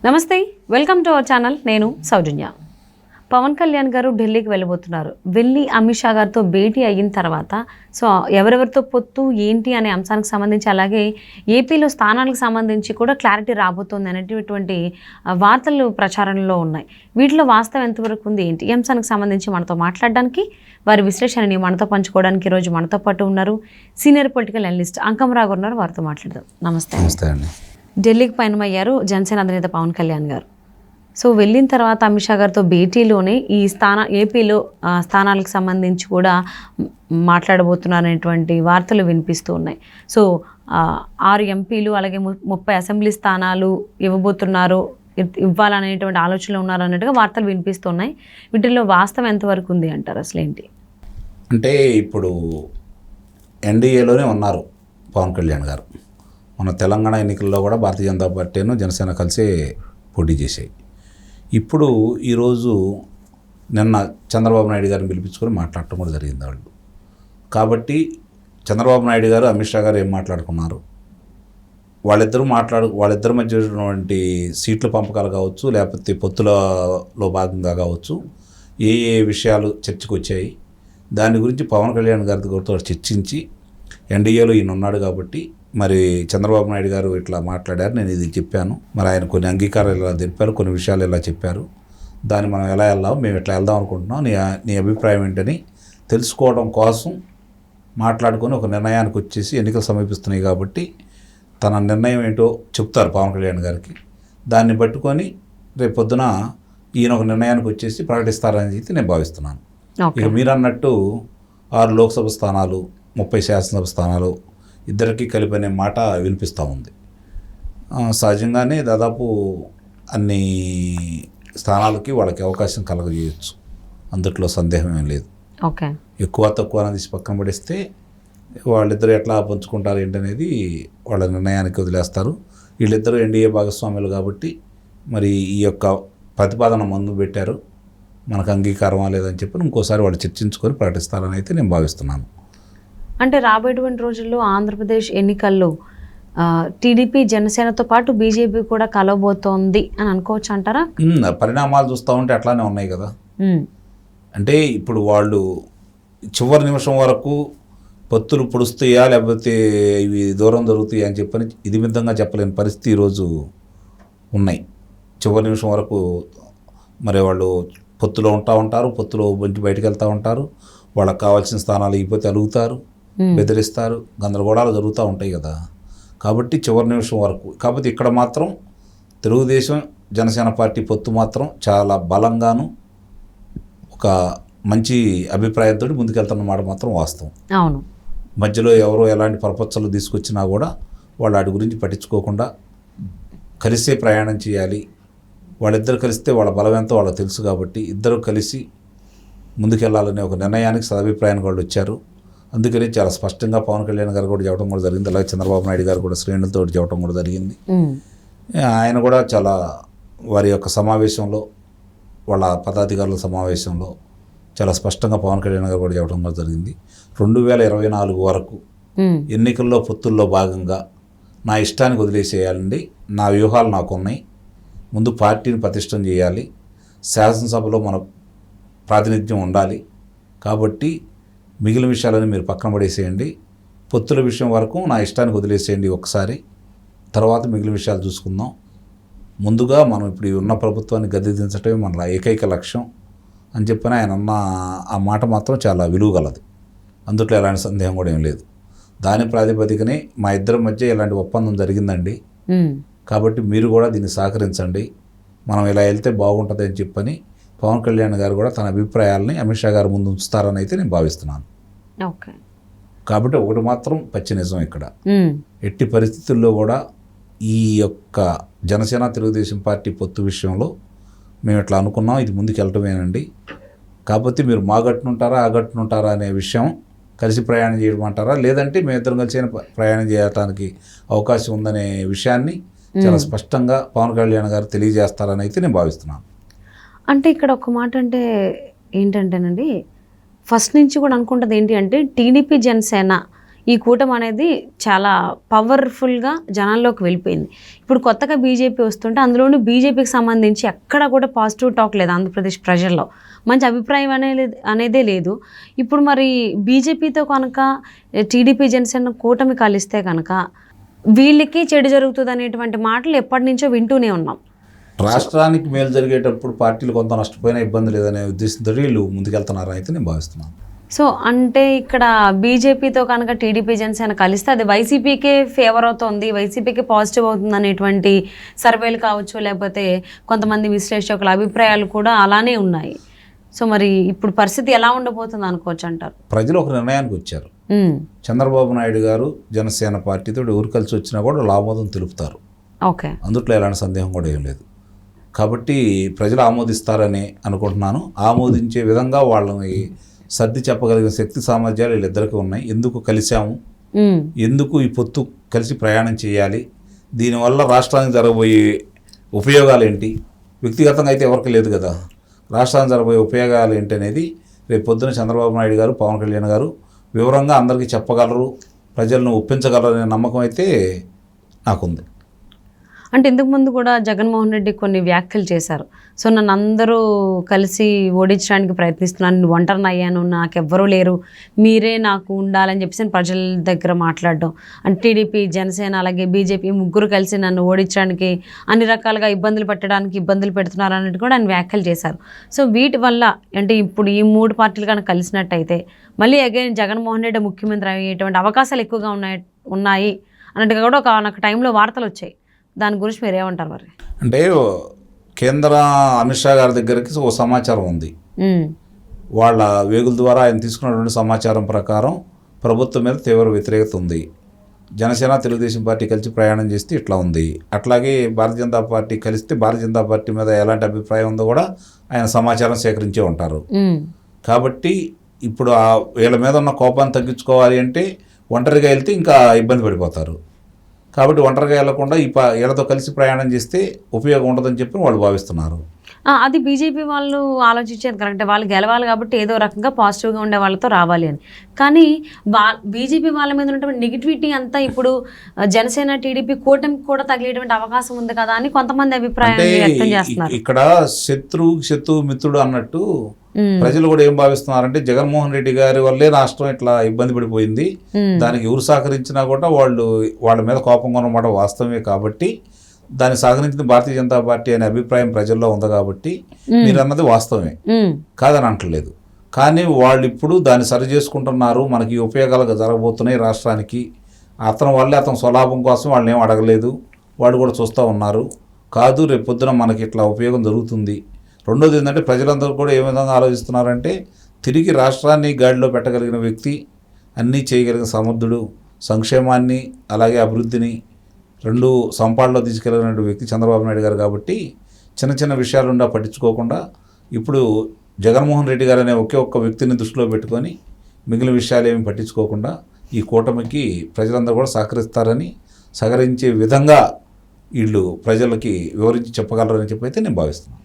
నమస్తే, welcome to our channel. నేను సౌజన్య. పవన్ కళ్యాణ్ గారు ఢిల్లీకి వెళ్ళబోతున్నారు. వెళ్ళి అమిత్ షా గారితో భేటీ అయిన తర్వాత ఎవరెవరితో పొత్తు ఏంటి అనే అంశానికి సంబంధించి, అలాగే ఏపీలో స్థానాలకు సంబంధించి కూడా క్లారిటీ రాబోతోంది అనేటువంటి వార్తలు ప్రచారంలో ఉన్నాయి. వీటిలో వాస్తవం ఎంతవరకు ఉంది ఏంటి ఈ అంశానికి సంబంధించి మనతో మాట్లాడడానికి, వారి విశ్లేషణని మనతో పంచుకోవడానికి ఈరోజు మనతో పాటు ఉన్నారు సీనియర్ పొలిటికల్ అనలిస్ట్ అంకమరావు గారు ఉన్నారు. వారితో మాట్లాడదాం. నమస్తే. నమస్తే అండి. ఢిల్లీకి పయనమయ్యారు జనసేన అధినేత పవన్ కళ్యాణ్ గారు. సో వెళ్ళిన తర్వాత అమిత్ షా గారితో భేటీలోనే ఈ ఏపీలో స్థానాలకు సంబంధించి కూడా మాట్లాడబోతున్నారనేటువంటి వార్తలు వినిపిస్తూ ఉన్నాయి. సో 6 ఎంపీలు అలాగే 30 అసెంబ్లీ స్థానాలు ఇవ్వాలనేటువంటి ఆలోచనలు ఉన్నారు అన్నట్టుగా వార్తలు వినిపిస్తున్నాయి. వీటిల్లో వాస్తవం ఎంతవరకు ఉంది అంటారు? అసలు ఏంటి అంటే ఇప్పుడు ఎన్డీఏలోనే ఉన్నారు పవన్ కళ్యాణ్ గారు. మన తెలంగాణ ఎన్నికల్లో కూడా భారతీయ జనతా పార్టీను జనసేన కలిసి పోటీ చేశాయి. ఇప్పుడు ఈరోజు నిన్న చంద్రబాబు నాయుడు గారిని పిలిపించుకొని మాట్లాడటం కూడా జరిగింది వాళ్ళు. కాబట్టి చంద్రబాబు నాయుడు గారు అమిత్ షా గారు ఏం మాట్లాడుకున్నారు, వాళ్ళిద్దరి మధ్య ఉన్నటువంటి సీట్ల పంపకాలు కావచ్చు, లేకపోతే పొత్తులలో భాగంగా కావచ్చు, ఏ విషయాలు చర్చకు వచ్చాయి దాని గురించి పవన్ కళ్యాణ్ గారితో చర్చించి, ఎన్డీఏలో ఈయన ఉన్నాడు కాబట్టి మరి చంద్రబాబు నాయుడు గారు ఇట్లా మాట్లాడారు, నేను ఇది చెప్పాను, మరి ఆయన కొన్ని అంగీకారాలు ఇలా తెలిపారు, కొన్ని విషయాలు ఇలా చెప్పారు, దాన్ని మనం ఎలా వెళ్దాం, మేము ఇట్లా వెళ్దాం అనుకుంటున్నాం, నీ అభిప్రాయం ఏంటని తెలుసుకోవడం కోసం మాట్లాడుకొని ఒక నిర్ణయానికి వచ్చేసి, ఎన్నికలు సమీపిస్తున్నాయి కాబట్టి తన నిర్ణయం ఏంటో చెప్తారు పవన్ కళ్యాణ్ గారికి. దాన్ని పట్టుకొని రేపు పొద్దున ఈయన ఒక నిర్ణయానికి వచ్చేసి ప్రకటిస్తారని చెప్పి నేను భావిస్తున్నాను. ఇక మీరు అన్నట్టు 6 లోక్సభ స్థానాలు, 30 శాసనసభ స్థానాలు ఇద్దరికి కలిపి అనే మాట వినిపిస్తూ ఉంది. సహజంగానే దాదాపు అన్ని స్థానాలకి వాళ్ళకి అవకాశం కలగజేయచ్చు, అందుట్లో సందేహం ఏం లేదు. ఓకే, ఎక్కువ తక్కువ అనేది పక్కన పడిస్తే వాళ్ళిద్దరు ఎట్లా పంచుకుంటారు ఏంటనేది వాళ్ళ నిర్ణయానికి వదిలేస్తారు. వీళ్ళిద్దరూ ఎన్డీఏ భాగస్వాములు కాబట్టి మరి ఈ యొక్క ప్రతిపాదన ముందు పెట్టారు, మనకు అంగీకారమా లేదని చెప్పి ఇంకోసారి వాళ్ళు చర్చించుకొని ప్రకటిస్తారని అయితే నేను భావిస్తున్నాను. అంటే రాబోయేటువంటి రోజుల్లో ఆంధ్రప్రదేశ్ ఎన్నికల్లో టీడీపీ జనసేనతో పాటు బీజేపీ కూడా కలవబోతోంది అని అనుకోవచ్చు అంటారా? పరిణామాలు చూస్తూ ఉంటే అట్లానే ఉన్నాయి కదా. అంటే ఇప్పుడు వాళ్ళు చివరి నిమిషం వరకు పొత్తులు పొడుస్తాయా లేకపోతే ఇవి దూరం జరుగుతాయా అని చెప్పని ఇది విధంగా చెప్పలేని పరిస్థితి ఈరోజు ఉన్నాయి. చివరి నిమిషం వరకు మరి వాళ్ళు పొత్తులో ఉంటారు, పొత్తులో బయటకు వెళ్తూ ఉంటారు, వాళ్ళకి కావాల్సిన స్థానాలు ఇకపోతే అలుగుతారు, బెదిరిస్తారు, గందరగోళాలు జరుగుతూ ఉంటాయి కదా. కాబట్టి చివరి నిమిషం వరకు. కాబట్టి ఇక్కడ మాత్రం తెలుగుదేశం జనసేన పార్టీ పొత్తు మాత్రం చాలా బలంగాను ఒక మంచి అభిప్రాయంతో ముందుకెళ్తున్నమాట మాత్రం వాస్తవం. అవును. మధ్యలో ఎవరో ఎలాంటి పరపచ్చలు తీసుకొచ్చినా కూడా వాళ్ళు వాటి గురించి పట్టించుకోకుండా కలిసే ప్రయాణం చేయాలి. వాళ్ళిద్దరు కలిస్తే వాళ్ళ బలం ఎంతో వాళ్ళకి తెలుసు కాబట్టి ఇద్దరు కలిసి ముందుకెళ్లాలనే ఒక నిర్ణయానికి సదభిప్రాయానికి వాళ్ళు వచ్చారు. అందుకని చాలా స్పష్టంగా పవన్ కళ్యాణ్ గారు కూడా చెప్పడం కూడా జరిగింది, అలాగే చంద్రబాబు నాయుడు గారు కూడా శ్రేణులతో చెప్పడం కూడా జరిగింది. ఆయన కూడా చాలా వారి యొక్క సమావేశంలో, వాళ్ళ పదాధికారుల సమావేశంలో చాలా స్పష్టంగా పవన్ కళ్యాణ్ గారు కూడా చెప్పడం కూడా జరిగింది. 2024 వరకు ఎన్నికల్లో పొత్తుల్లో భాగంగా నా ఇష్టానికి వదిలేసేయాలండి, నా వ్యూహాలు నాకున్నాయి, ముందు పార్టీని పటిష్టం చేయాలి, శాసనసభలో మన ప్రాతినిధ్యం ఉండాలి, కాబట్టి మిగిలిన విషయాలని మీరు పక్కన పడేసేయండి, పొత్తుల విషయం వరకు నా ఇష్టానికి వదిలేసేయండి ఒకసారి, తర్వాత మిగిలిన విషయాలు చూసుకుందాం, ముందుగా మనం ఇప్పుడు ఉన్న ప్రభుత్వాన్ని గద్దెదించడమే మన ఏకైక లక్ష్యం అని చెప్పిన ఆయన అన్న ఆ మాట మాత్రం చాలా విలువగలది, అందుట్లో ఎలాంటి సందేహం కూడా ఏం లేదు. దాని ప్రాతిపదికనే మా ఇద్దరి మధ్య ఇలాంటి ఒప్పందం జరిగిందండి, కాబట్టి మీరు కూడా దీన్ని సహకరించండి, మనం ఇలా వెళ్తే బాగుంటుంది అని చెప్పని పవన్ కళ్యాణ్ గారు కూడా తన అభిప్రాయాలని అమిత్ షా గారు ముందు ఉంచుతారని అయితే నేను భావిస్తున్నాను. ఓకే, కాబట్టి ఒకటి మాత్రం పచ్చి నిజం, ఇక్కడ ఎట్టి పరిస్థితుల్లో కూడా ఈ యొక్క జనసేన తెలుగుదేశం పార్టీ పొత్తు విషయంలో మేము ఇట్లా అనుకున్నాం, ఇది ముందుకు వెళ్ళటమేనండి, కాకపోతే మీరు మా గట్టునుంటారా ఆ గట్టునుంటారా అనే విషయం కలిసి ప్రయాణం చేయమంటారా, లేదంటే మేమిద్దరం కలిసి ప్రయాణం చేయడానికి అవకాశం ఉందనే విషయాన్ని చాలా స్పష్టంగా పవన్ కళ్యాణ్ గారు తెలియజేస్తారని అయితే నేను భావిస్తున్నాను. అంటే ఇక్కడ ఒక మాట అంటే ఏంటంటేనండి, ఫస్ట్ నుంచి కూడా అనుకుంటుంది ఏంటి అంటే టీడీపీ జనసేన ఈ కూటమి అనేది చాలా పవర్ఫుల్గా జనాల్లోకి వెళ్ళిపోయింది. ఇప్పుడు కొత్తగా బీజేపీ వస్తుంటే అందులోనూ బీజేపీకి సంబంధించి ఎక్కడా కూడా పాజిటివ్ టాక్ లేదు. ఆంధ్రప్రదేశ్ ప్రజల్లో మంచి అభిప్రాయం అనేదే లేదు. ఇప్పుడు మరి బీజేపీతో కనుక టీడీపీ జనసేన కూటమి కలిస్తే కనుక వీళ్ళకి చెడు జరుగుతుంది అనేటువంటి మాటలు ఎప్పటి నుంచో వింటూనే ఉన్నాం. రాష్ట్రానికి మేలు జరిగేటప్పుడు పార్టీలు కొంత నష్టపోయినా ఇబ్బంది లేదనే ఉద్దేశంతో వీళ్ళు ముందుకెళ్తున్నారని అయితే నేను భావిస్తున్నాను. సో అంటే ఇక్కడ బీజేపీతో కనుక టీడీపీ జనసేన కలిస్తే అది వైసీపీకే ఫేవర్ అవుతుంది, వైసీపీకే పాజిటివ్ అవుతుంది అనేటువంటి సర్వేలు కావచ్చు, లేకపోతే కొంతమంది విశ్లేషకుల అభిప్రాయాలు కూడా అలానే ఉన్నాయి. సో మరి ఇప్పుడు పరిస్థితి ఎలా ఉండబోతుంది అనుకోవచ్చు అంటారు? ప్రజలు ఒక నిర్ణయానికి వచ్చారు. చంద్రబాబు నాయుడు గారు జనసేన పార్టీతో ఎవరు కలిసి వచ్చినా కూడా ఆమోదం తెలుపుతారు. ఓకే, అందుట్లో ఎలాంటి సందేహం కూడా ఏం లేదు. కాబట్టి ప్రజలు ఆమోదిస్తారని అనుకుంటున్నాను. ఆమోదించే విధంగా వాళ్ళని సర్ది చెప్పగలిగిన శక్తి సామర్థ్యాలు వీళ్ళిద్దరికీ ఉన్నాయి. ఎందుకు కలిశాము, ఎందుకు ఈ పొత్తు కలిసి ప్రయాణం చేయాలి, దీనివల్ల రాష్ట్రానికి జరగబోయే ఉపయోగాలు ఏంటి, వ్యక్తిగతంగా అయితే ఎవరికి లేదు కదా, రాష్ట్రానికి జరగబోయే ఉపయోగాలు ఏంటి అనేది రేపు పొద్దున చంద్రబాబు నాయుడు గారు, పవన్ కళ్యాణ్ గారు వివరంగా అందరికీ చెప్పగలరు, ప్రజలను ఒప్పించగలరు అనే నమ్మకం అయితే నాకుంది. అంటే ఇంతకుముందు కూడా జగన్మోహన్ రెడ్డి కొన్ని వ్యాఖ్యలు చేశారు. సో నన్ను అందరూ కలిసి ఓడించడానికి ప్రయత్నిస్తున్నాను, నేను ఒంటరిని అయ్యాను, నాకెవ్వరూ లేరు, మీరే నాకు ఉండాలని చెప్పేసి ప్రజల దగ్గర మాట్లాడడం. అంటే టీడీపీ జనసేన అలాగే బీజేపీ ముగ్గురు కలిసి నన్ను ఓడించడానికి అన్ని రకాలుగా ఇబ్బందులు పెడుతున్నారు అన్నట్టు కూడా ఆయన వ్యాఖ్యలు చేశారు. సో వీటి వల్ల అంటే ఇప్పుడు ఈ మూడు పార్టీలు కనుక కలిసినట్టయితే మళ్ళీ అగైన్ జగన్మోహన్ రెడ్డి ముఖ్యమంత్రి అయ్యేటువంటి అవకాశాలు ఎక్కువగా ఉన్నాయి అన్నట్టుగా కూడా ఒక టైంలో వార్తలు వచ్చాయి. దాని గురించి మీరు ఏమంటారు? మరి అంటే కేంద్ర అమిత్ షా గారి దగ్గరికి ఓ సమాచారం ఉంది. వాళ్ళ వేగుల ద్వారా ఆయన తీసుకున్నటువంటి సమాచారం ప్రకారం ప్రభుత్వం మీద తీవ్ర వ్యతిరేకత ఉంది. జనసేన తెలుగుదేశం పార్టీ కలిసి ప్రయాణం చేస్తే ఇట్లా ఉంది, అట్లాగే భారతీయ జనతా పార్టీ కలిస్తే భారతీయ జనతా పార్టీ మీద ఎలాంటి అభిప్రాయం ఉందో కూడా ఆయన సమాచారం సేకరించే ఉంటారు. కాబట్టి ఇప్పుడు వీళ్ళ మీద ఉన్న కోపాన్ని తగ్గించుకోవాలి అంటే ఒంటరిగా వెళ్తే ఇంకా ఇబ్బంది పడిపోతారు. కాబట్టి ఒంటరిగా వెళ్లకుండా వీళ్ళతో కలిసి ప్రయాణం చేస్తే ఉపయోగం ఉండదని చెప్పి వాళ్ళు భావిస్తున్నారు. అది బీజేపీ వాళ్ళు ఆలోచించేది కరెక్టే. వాళ్ళు గెలవాలి కాబట్టి ఏదో రకంగా పాజిటివ్గా ఉండే వాళ్ళతో రావాలి అని. కానీ బీజేపీ వాళ్ళ మీద ఉన్నటువంటి నెగిటివిటీ అంతా ఇప్పుడు జనసేన టీడీపీ కూటమికి కూడా తగిలేటువంటి అవకాశం ఉంది కదా అని కొంతమంది అభిప్రాయాన్ని వ్యక్తం చేస్తున్నారు. ఇక్కడ శత్రువు మిత్రుడు అన్నట్టు ప్రజలు కూడా ఏం భావిస్తున్నారంటే జగన్మోహన్ రెడ్డి గారి వల్లే రాష్ట్రం ఇట్లా ఇబ్బంది పడిపోయింది, దానికి ఎవరు సహకరించినా కూడా వాళ్ళ మీద కోపంగా ఉన్నమాట వాస్తవమే. కాబట్టి దాన్ని సహకరించిన భారతీయ జనతా పార్టీ అనే అభిప్రాయం ప్రజల్లో ఉంది. కాబట్టి మీరు అన్నది వాస్తవమే, కాదని అంటలేదు. కానీ వాళ్ళు ఇప్పుడు దాన్ని సరి చేసుకుంటున్నారు, మనకి ఉపయోగాలు జరగబోతున్నాయి రాష్ట్రానికి, అతని స్వలాభం కోసం వాళ్ళని ఏం అడగలేదు, వాళ్ళు కూడా చూస్తూ ఉన్నారు. కాదు రేపు పొద్దున మనకి ఇట్లా ఉపయోగం జరుగుతుంది. రెండోది ఏంటంటే ప్రజలందరూ కూడా ఏ విధంగా ఆలోచిస్తున్నారంటే తిరిగి రాష్ట్రాన్ని గాడిలో పెట్టగలిగిన వ్యక్తి, అన్నీ చేయగలిగిన సమర్థుడు, సంక్షేమాన్ని అలాగే అభివృద్ధిని రెండు సంపాళ్ళలో తీసుకెళ్ళిన వ్యక్తి చంద్రబాబు నాయుడు గారు. కాబట్టి చిన్న చిన్న విషయాలుండా పట్టించుకోకుండా ఇప్పుడు జగన్మోహన్ రెడ్డి గారు అనే ఒక్క వ్యక్తిని దృష్టిలో పెట్టుకొని మిగిలిన విషయాలు ఏమి పట్టించుకోకుండా ఈ కూటమికి ప్రజలందరూ కూడా సహకరించే విధంగా వీళ్ళు ప్రజలకి వివరించి చెప్పగలరని చెప్పి అయితే నేను భావిస్తున్నాను.